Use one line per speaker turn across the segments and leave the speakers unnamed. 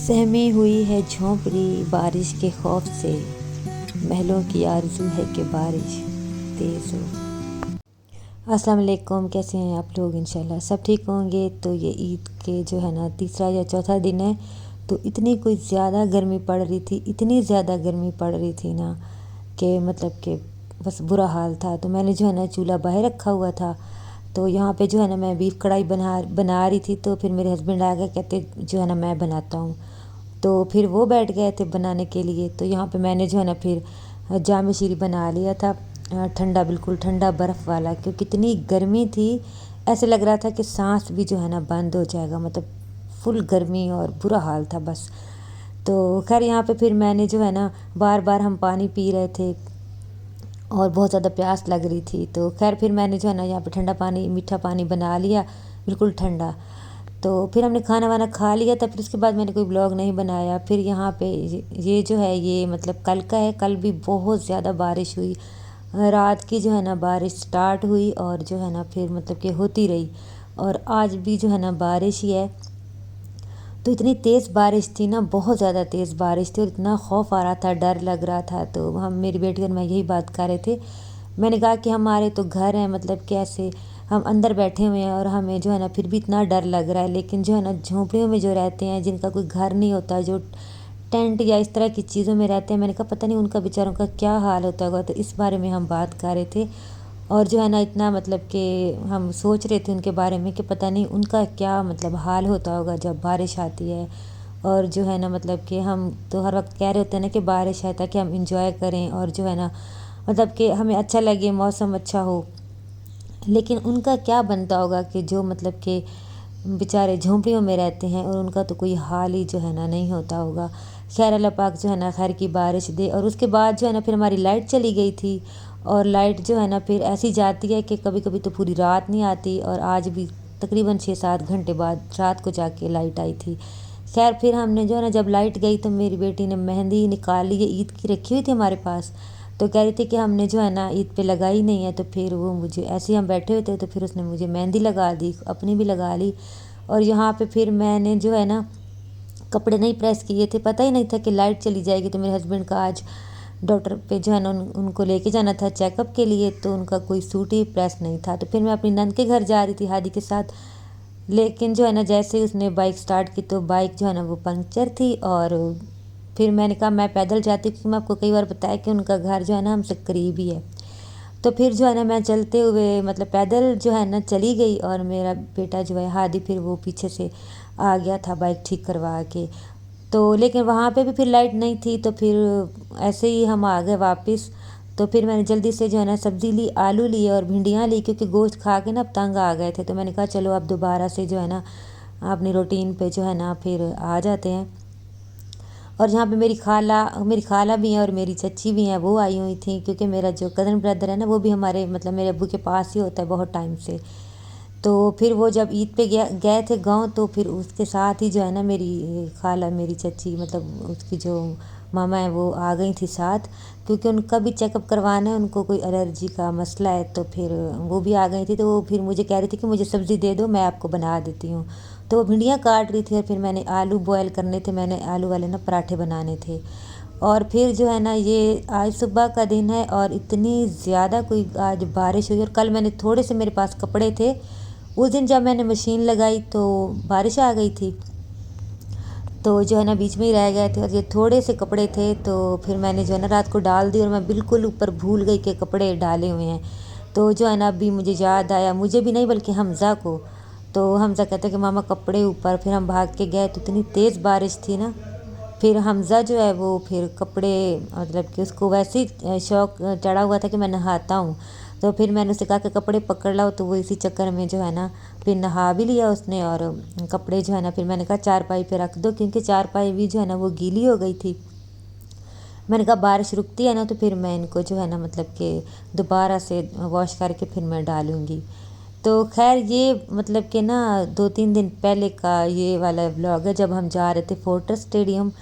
सहमी हुई है झोंपड़ी बारिश के खौफ से, महलों की आरज़ू है कि बारिश तेज़ हो। अस्सलाम वालेकुम, कैसे हैं आप लोग? इंशाल्लाह सब ठीक होंगे। तो ये ईद के जो है ना तीसरा या चौथा दिन है, तो इतनी कोई ज़्यादा गर्मी पड़ रही थी, इतनी ज़्यादा गर्मी पड़ रही थी ना कि मतलब कि बस बुरा हाल था। तो मैंने जो है ना चूल्हा बाहर रखा हुआ था, तो यहाँ पे जो है ना मैं बीफ कढ़ाई बना रही थी। तो फिर मेरे हस्बैंड आ गए, कहते जो है ना मैं बनाता हूँ। तो फिर वो बैठ गए थे बनाने के लिए। तो यहाँ पे मैंने जो है ना फिर जाम शीरी बना लिया था, ठंडा, बिल्कुल ठंडा बर्फ़ वाला, क्योंकि इतनी गर्मी थी, ऐसे लग रहा था कि सांस भी जो है ना बंद हो जाएगा, मतलब फुल गर्मी और बुरा हाल था बस। तो खैर यहाँ पे फिर मैंने जो है ना बार बार हम पानी पी रहे थे और बहुत ज़्यादा प्यास लग रही थी। तो खैर फिर मैंने जो है ना यहाँ पे ठंडा पानी, मीठा पानी बना लिया, बिल्कुल ठंडा। तो फिर हमने खाना वाना खा लिया था। फिर उसके बाद मैंने कोई ब्लॉग नहीं बनाया। फिर यहाँ पे ये जो है ये मतलब कल का है। कल भी बहुत ज़्यादा बारिश हुई, रात की जो है ना बारिश स्टार्ट हुई और जो है ना फिर मतलब कि होती रही, और आज भी जो है ना बारिश ही है। तो इतनी तेज़ बारिश थी ना, बहुत ज़्यादा तेज़ बारिश थी और इतना खौफ आ रहा था, डर लग रहा था। तो हम, मेरी बेटी और मैं यही बात कर रहे थे। मैंने कहा कि हमारे तो घर हैं, मतलब कैसे हम अंदर बैठे हुए हैं और हमें जो है ना फिर भी इतना डर लग रहा है। लेकिन जो है ना झोंपड़ियों में जो रहते हैं, जिनका कोई घर नहीं होता, जो टेंट या इस तरह की चीज़ों में रहते हैं, मैंने कहा पता नहीं उनका बेचारों का क्या हाल होता होगा। तो इस बारे में हम बात कर रहे थे और जो है ना इतना मतलब कि हम सोच रहे थे उनके बारे में कि पता नहीं उनका क्या मतलब हाल होता होगा जब बारिश आती है। और जो है ना मतलब कि हम तो हर वक्त कह रहे होते हैं ना कि बारिश है ताकि हम इंजॉय करें और जो है ना मतलब कि हमें अच्छा लगे, मौसम अच्छा हो। लेकिन उनका क्या बनता होगा कि जो मतलब कि बेचारे झोंपड़ियों में रहते हैं और उनका तो कोई हाल ही जो है ना नहीं होता होगा। खैर अल्लाह पाक जो है ना खैर की बारिश दे। और उसके बाद जो है ना फिर हमारी लाइट चली गई थी, और लाइट जो है ना फिर ऐसी जाती है कि कभी कभी तो पूरी रात नहीं आती, और आज भी तकरीबन 6-7 घंटे बाद रात को जाके लाइट आई थी। खैर फिर हमने जो है ना जब लाइट गई तो मेरी बेटी ने मेहंदी निकाल ली, ये ईद की रखी हुई थी हमारे पास। तो कह रही थी कि हमने जो है ना ईद पे लगाई नहीं है। तो फिर वो मुझे, ऐसे ही हम बैठे हुए थे तो फिर उसने मुझे मेहंदी लगा दी, अपनी भी लगा ली। और यहाँ पे फिर मैंने जो है ना कपड़े नहीं प्रेस किए थे, पता ही नहीं था कि लाइट चली जाएगी। तो मेरे हस्बैंड का आज डॉक्टर पे जो है ना उनको लेके जाना था चेकअप के लिए, तो उनका कोई सूट ही प्रेस नहीं था। तो फिर मैं अपनी नंद के घर जा रही थी हादी के साथ। लेकिन जो है ना जैसे ही उसने बाइक स्टार्ट की तो बाइक जो है ना वो पंक्चर थी। और फिर मैंने कहा मैं पैदल जाती हूँ, क्योंकि मैं आपको कई बार बताया कि उनका घर जो है ना हमसे करीब ही है। तो फिर जो है ना मैं चलते हुए मतलब पैदल जो है ना चली गई, और मेरा बेटा जो है हादी फिर वो पीछे से आ गया था बाइक ठीक करवा के। तो लेकिन वहाँ पे भी फिर लाइट नहीं थी। तो फिर ऐसे ही हम आ गए वापस। तो फिर मैंने जल्दी से जो है ना सब्ज़ी ली, आलू लिए और भिंडियाँ ली, क्योंकि गोश्त खा के ना अब तंग आ गए थे। तो मैंने कहा चलो अब दोबारा से जो है ना अपनी रूटीन पे जो है ना फिर आ जाते हैं। और यहाँ पे मेरी खाला भी हैं और मेरी चच्ची भी हैं, वो आई हुई थी, क्योंकि मेरा जो कज़न ब्रदर है ना वो भी हमारे मतलब मेरे अब्बू के पास ही होता है बहुत टाइम से। तो फिर वो जब ईद पे गए थे गाँव, तो फिर उसके साथ ही जो है ना मेरी खाला, मेरी चच्ची, मतलब उसकी जो मामा है वो आ गई थी साथ, क्योंकि उनका भी चेकअप करवाना है, उनको कोई एलर्जी का मसला है। तो फिर वो भी आ गई थी। तो वो फिर मुझे कह रही थी कि मुझे सब्ज़ी दे दो, मैं आपको बना देती हूँ। तो वो भिंडियाँ काट रही थी और फिर मैंने आलू बॉयल करने थे, मैंने आलू वाले ना पराठे बनाने थे। और फिर जो है ना ये आज सुबह का दिन है और इतनी ज़्यादा कोई आज बारिश हुई। और कल मैंने थोड़े से मेरे पास कपड़े थे, उस दिन जब मैंने मशीन लगाई तो बारिश आ गई थी, तो जो है ना बीच में ही रह गए थे। और ये थोड़े से कपड़े थे, तो फिर मैंने जो है ना रात को डाल दी, और मैं बिल्कुल ऊपर भूल गई कि कपड़े डाले हुए हैं। तो जो है ना अभी मुझे याद आया, मुझे भी नहीं बल्कि हमज़ा को। तो हमज़ा कहते कि मामा कपड़े ऊपर। फिर हम भाग के गए तो इतनी तेज़ बारिश थी ना। फिर हमज़ा जो है वो फिर कपड़े, मतलब कि उसको वैसे ही शौक चढ़ा हुआ था कि मैं नहाता हूँ। तो फिर मैंने उसे कहा कि कपड़े पकड़ लाओ, तो वो इसी चक्कर में जो है ना फिर नहा भी लिया उसने। और कपड़े जो है ना फिर मैंने कहा चारपाई पे रख दो, क्योंकि चारपाई भी जो है ना वो गीली हो गई थी। मैंने कहा बारिश रुकती है ना तो फिर मैं इनको जो है ना मतलब कि दोबारा से वॉश करके फिर मैं डालूँगी। तो खैर ये मतलब कि ना 2-3 दिन पहले का ये वाला व्लॉग है, जब हम जा रहे थे फोर्ट्रेस स्टेडियम।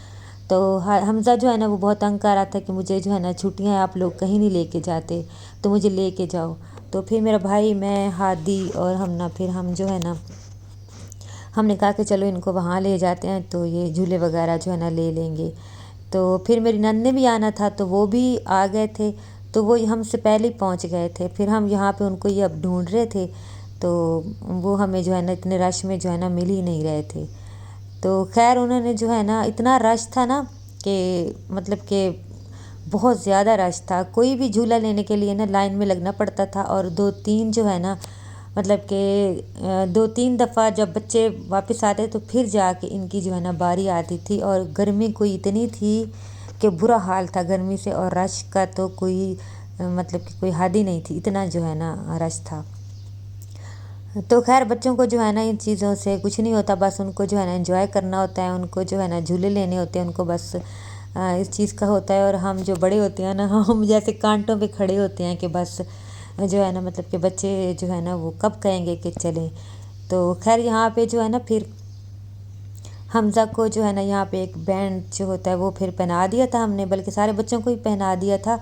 तो हमज़ा जो है ना वो बहुत तंग कर रहा था कि मुझे जो है ना छुट्टियां हैं, आप लोग कहीं नहीं लेके जाते, तो मुझे लेके जाओ। तो फिर मेरा भाई, मैं, हादी और हम ना फिर हम जो है ना ہم نے کہا کہ چلو ان کو وہاں لے جاتے ہیں تو یہ جھولے وغیرہ جو ہے نا لے لیں گے۔ تو پھر میری نند نے بھی آنا تھا تو وہ بھی آ گئے تھے، تو وہ ہم سے پہلے ہی پہنچ گئے تھے۔ پھر ہم یہاں پہ ان کو یہ اب ڈھونڈ رہے تھے تو وہ ہمیں جو ہے نا اتنے رش میں جو ہے نا مل ہی نہیں رہے تھے۔ تو خیر انہوں نے جو ہے نا اتنا رش تھا نا کہ مطلب کہ بہت زیادہ رش تھا، کوئی بھی جھولا لینے کے لیے نا لائن میں لگنا پڑتا تھا، اور 2-3 جو ہے نا مطلب کہ 2-3 دفعہ جب بچے واپس آتے تو پھر جا کے ان کی جو ہے نا باری آتی تھی، اور گرمی کوئی اتنی تھی کہ برا حال تھا گرمی سے، اور رش کا تو کوئی مطلب کہ کوئی حد ہی نہیں تھی، اتنا جو ہے نا رش تھا۔ تو خیر بچوں کو جو ہے نا ان چیزوں سے کچھ نہیں ہوتا، بس ان کو جو ہے نا انجوائے کرنا ہوتا ہے، ان کو جو ہے نا جھولے لینے ہوتے ہیں، ان کو بس اس چیز کا ہوتا ہے۔ اور ہم جو بڑے ہوتے ہیں نا ہم جیسے کانٹوں پہ کھڑے ہوتے ہیں کہ بس جو ہے نا مطلب کہ بچے جو ہے نا وہ کب کہیں گے کہ چلیں۔ تو خیر یہاں پہ جو ہے نا پھر حمزہ کو جو ہے نا یہاں پہ ایک بینڈ جو ہوتا ہے وہ پھر پہنا دیا تھا ہم نے، بلکہ سارے بچوں کو ہی پہنا دیا تھا۔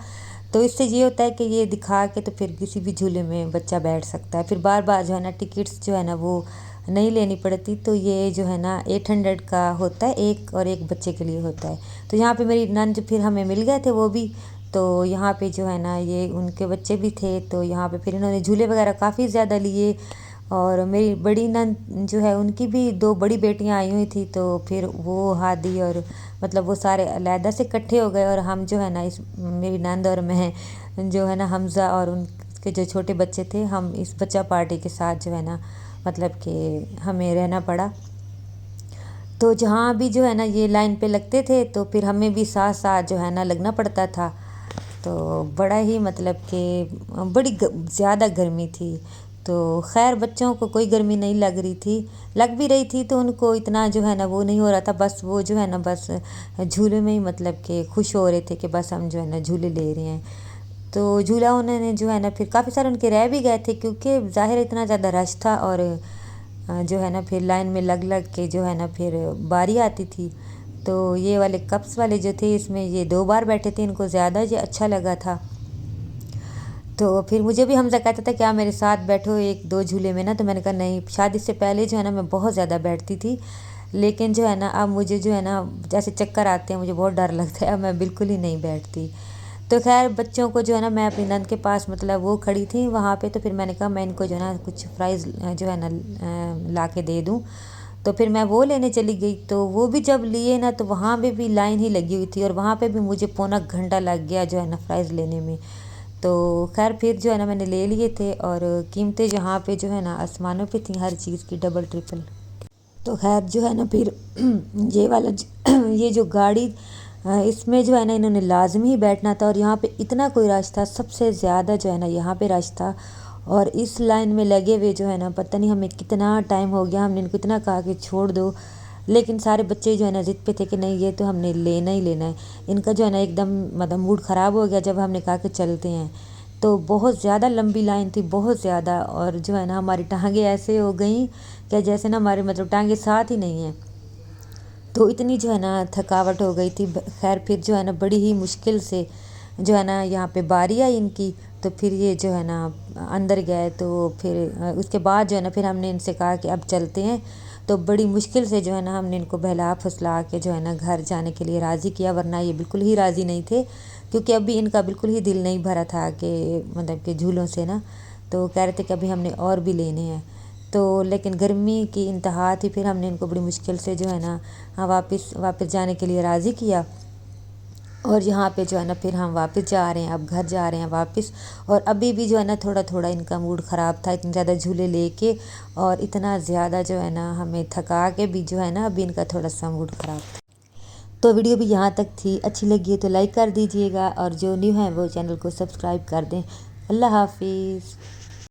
تو اس سے یہ ہوتا ہے کہ یہ دکھا کے تو پھر کسی بھی جھولے میں بچہ بیٹھ سکتا ہے، پھر بار بار جو ہے نا ٹکٹس جو ہے نا وہ نہیں لینی پڑتی۔ تو یہ جو ہے نا 800 کا ہوتا ہے ایک، اور ایک بچے کے لیے ہوتا ہے۔ تو یہاں پہ میری نند پھر ہمیں مل گئے تھے وہ بھی، تو یہاں پہ جو ہے نا یہ ان کے بچے بھی تھے، تو یہاں پہ پھر انہوں نے جھولے وغیرہ کافی زیادہ لیے۔ اور میری بڑی نند جو ہے ان کی بھی 2 بڑی بیٹیاں آئی ہوئی تھیں، تو پھر وہ ہادی اور مطلب وہ سارے علیحدہ سے اکٹھے ہو گئے، اور ہم جو ہے نا میری نند اور میں جو ہے نا حمزہ اور ان کے جو چھوٹے بچے تھے، ہم اس بچہ پارٹی کے ساتھ جو ہے نا مطلب کہ ہمیں رہنا پڑا۔ تو جہاں بھی جو ہے نا یہ لائن پہ لگتے تھے تو پھر ہمیں بھی ساتھ ساتھ جو ہے نا لگنا پڑتا تھا۔ تو بڑا ہی مطلب کہ بڑی زیادہ گرمی تھی، تو خیر بچوں کو کوئی گرمی نہیں لگ رہی تھی، لگ بھی رہی تھی تو ان کو اتنا جو ہے نا وہ نہیں ہو رہا تھا، بس وہ جو ہے نا بس جھولے میں ہی مطلب کہ خوش ہو رہے تھے کہ بس ہم جو ہے نا جھولے لے رہے ہیں۔ تو جھولا انہوں نے جو ہے نا پھر کافی سارے ان کے رہ بھی گئے تھے، کیونکہ ظاہر اتنا زیادہ رش تھا، اور جو ہے نا پھر لائن میں لگ لگ کے جو ہے نا پھر باری آتی تھی۔ تو یہ والے کپس والے جو تھے اس میں یہ 2 بار بیٹھے تھے، ان کو زیادہ یہ اچھا لگا تھا۔ تو پھر مجھے بھی حمزہ کہتا تھا کہ آپ میرے ساتھ بیٹھو 1-2 جھولے میں نا، تو میں نے کہا نہیں، شادی سے پہلے جو ہے نا میں بہت زیادہ بیٹھتی تھی، لیکن جو ہے نا اب مجھے جو ہے نا جیسے چکر آتے ہیں مجھے بہت ڈر لگتا ہے، اب میں بالکل ہی نہیں بیٹھتی۔ تو خیر بچوں کو جو ہے نا میں اپنی نند کے پاس مطلب وہ کھڑی تھی وہاں پہ، تو پھر میں نے کہا میں ان کو جو ہے نا کچھ فرائز جو ہے نا لا کے دے دوں، تو پھر میں وہ لینے چلی گئی۔ تو وہ بھی جب لیے نا تو وہاں پہ بھی لائن ہی لگی ہوئی تھی، اور وہاں پہ بھی مجھے پونا گھنٹہ لگ گیا جو ہے نا فرائز لینے میں۔ تو خیر پھر جو ہے نا میں نے لے لیے تھے، اور قیمتیں جہاں پہ جو ہے نا آسمانوں پہ تھیں ہر چیز کی، ڈبل ٹرپل۔ تو خیر جو ہے نا پھر یہ والا یہ جو گاڑی اس میں جو ہے نا انہوں نے لازمی ہی بیٹھنا تھا، اور یہاں پہ اتنا کوئی رش تھا، سب سے زیادہ جو ہے نا یہاں پہ رش تھا، اور اس لائن میں لگے ہوئے جو ہے نا پتہ نہیں ہمیں کتنا ٹائم ہو گیا، ہم نے ان کو اتنا کہا کہ چھوڑ دو، لیکن سارے بچے جو ہے نا ضد پہ تھے کہ نہیں یہ تو ہم نے لینا ہی لینا ہے۔ ان کا جو ہے نا ایک دم مطلب موڈ خراب ہو گیا جب ہم نے کہا کہ چلتے ہیں۔ تو بہت زیادہ لمبی لائن تھی، بہت زیادہ، اور جو ہے نا ہماری ٹانگیں ایسے ہو گئیں کہ جیسے نا ہمارے مطلب ٹانگیں ساتھ ہی نہیں ہیں، تو اتنی جو ہے نا تھکاوٹ ہو گئی تھی۔ خیر پھر جو ہے نا بڑی ہی مشکل سے جو ہے نا یہاں پہ باری آئی ان کی، تو پھر یہ جو ہے نا اندر گئے، تو پھر اس کے بعد جو ہے نا پھر ہم نے ان سے کہا کہ اب چلتے ہیں، تو بڑی مشکل سے جو ہے نا ہم نے ان کو بہلا پھسلا کے جو ہے نا گھر جانے کے لیے راضی کیا، ورنہ یہ بالکل ہی راضی نہیں تھے، کیونکہ ابھی ان کا بالکل ہی دل نہیں بھرا تھا کہ مطلب کہ جھولوں سے نا، تو کہہ رہے تھے کہ ابھی ہم نے اور بھی لینے ہیں۔ تو لیکن گرمی کی انتہا تھی، پھر ہم نے ان کو بڑی مشکل سے جو ہے نا واپس جانے کے لیے راضی کیا، اور یہاں پہ جو ہے نا پھر ہم واپس جا رہے ہیں، اب گھر جا رہے ہیں واپس، اور ابھی بھی جو ہے نا تھوڑا تھوڑا ان کا موڈ خراب تھا، اتنے زیادہ جھولے لے کے اور اتنا زیادہ جو ہے نا ہمیں تھکا کے بھی جو ہے نا ابھی ان کا تھوڑا سا موڈ خراب تھا۔ تو ویڈیو بھی یہاں تک تھی، اچھی لگی ہے تو لائک کر دیجئے گا، اور جو نیو ہیں وہ چینل کو سبسکرائب کر دیں۔ اللہ حافظ۔